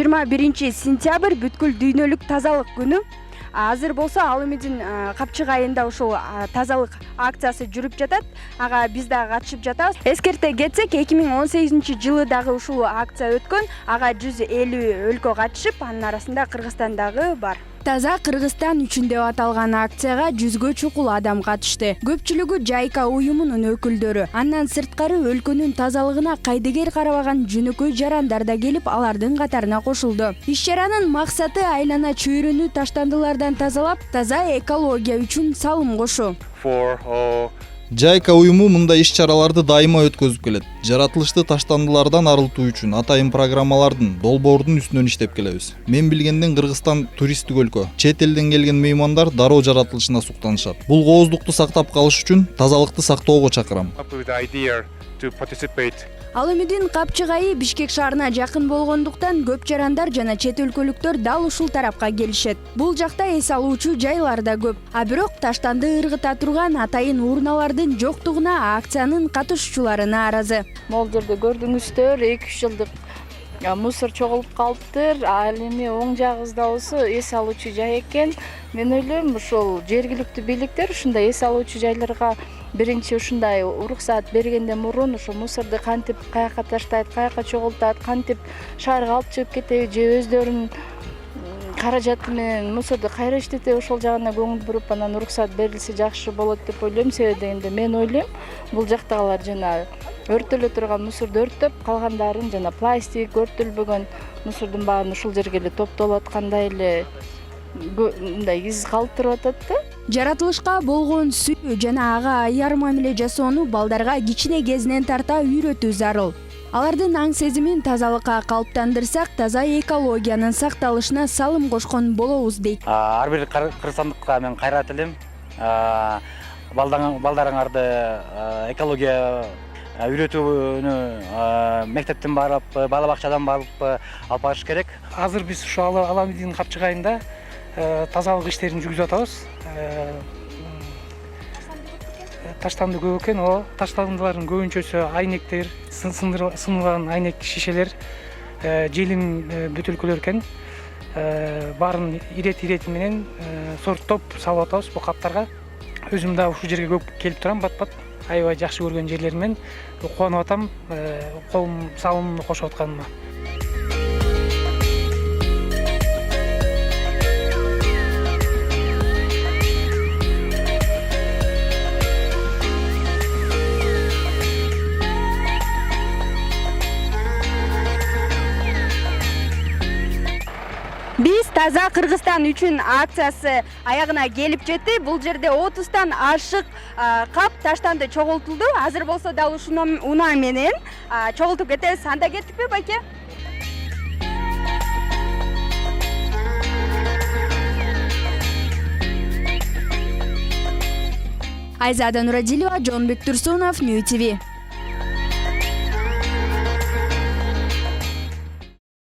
21-сентябрь бүткүл дүйнөлүк тазалык күнү. Азыр болсо ал эмедин Капчык айында ушул тазалык акциясы жүрүп жатат. Ага биз дагы катышып жатабыз. Эскерте кетсек, 2018-жылы дагы ушул акция өткөн. Ага 150 өлкө катышып, анын арасында Кыргызстан дагы бар. Таза Кыргызстан үчүн деп аталган акцияга 100гө чукул адам катышты. Көпчүлүгү Жайка уюмунун өкүлдөрү. Андан сырткары өлкөнүн тазалыгына кайдыгер карабаган жөнөкөй жарандар да келип, алардын катарына кошулду. Иш-чаранын максаты айлана чөйрөнү таштандылардан тазалап, таза экология үчүн салым кошуу. Жайка уюму мындай иш-чараларды дайыма өткөзүп келет. Жаратылышты таштандылардан арылтуу үчүн атайын программалардын, долбоордун үстүнөн иштеп келебиз. Мен билгенден Кыргызстан туристтик өлкө. Чет элден келген меймандар дароо жаратылышына суктанышат. Бул кооздукту сактап калыш үчүн тазалыкты сактоого чакырам. Ал эмедин Капчык айы Бишкек шаарына жакын болгондуктан көп жарандар жана чет өлкөлүктөр дал ушул тарапка келишет. Бул жакта эс алуучу жайлар да көп. А бирок таштанды ыргыта турган атайын урналардын жоктугуна акциянын катышуучулары нааразы. Могул жерде көрдүңүздөр, 2-3 жылдык мусор чогулуп калыптыр. Ал эми оң жагыбызда болсо эс алуучу жай экен. Мен ойлойм, ушул жергиликтүү бийликтер ушундай эс алуучу жайларга биринчи ушундай уруксаат бергенден мурун ошо мусорду кантип каяка таштайт, каяка чогултат, кантип шаарга алып чыгып кетеби же өздөрүнүн каражаты менен мусорду кайра иштетеби, ошол жагына көңүл буруп, анан уруксаат берилсе жакшы болот деп ойлойм. Себеби дегенде мен ойлойм, бул жактагылар жана өртөлө турган мусорду өрттөп, калгандарын жана пластик, өртөлбөгөн мусордун баарын ушул жерге эле топтолуп аткандай эле мындай из калтырып атат да. Жаратылышка болгон сүйүү жана ага аяр мамиле жасоону балдарга кичине кезинен тарта үйрөтүү зарыл. Алардын аң сезимин тазалыкка калыптандырсак, таза экологиянын сакталышына салым кошкон болобуз дейт. Ар бир кыргызстандыкка мен кайрат элем. Балдарыңарды экология үйрөтүүнү мектептен барып, бала бакчадан барып алып барыш керек. Азыр биз ушу Аламедин Капчык айында тазалык иштерин жүргүзүп атабыз. Таштанды көп экен, таштандылардын көбүнчөсү айнектер, сынылган айнек шишелер, желим бөтөлкөлөр экен. Баарын ирети менен сорттоп салып атабыз бул каптарга. Өзүм да ушул жерге көп келип турам, бат-бат. Аябай жакшы көргөн жерлеримен кубанып атам, колум салымымды кошуп атканыма. Биз таза Кыргызстан үчүн акциясы аягына келип жетти. Бул жерде 30тан ашык кап таштанды чогултулду. Азыр болсо дал ушул унаа менен чогултуп кетебиз. Анда кеттикпи, байке? Айзада Нурадилова, Жонбек Турсунов, Нью ТВ.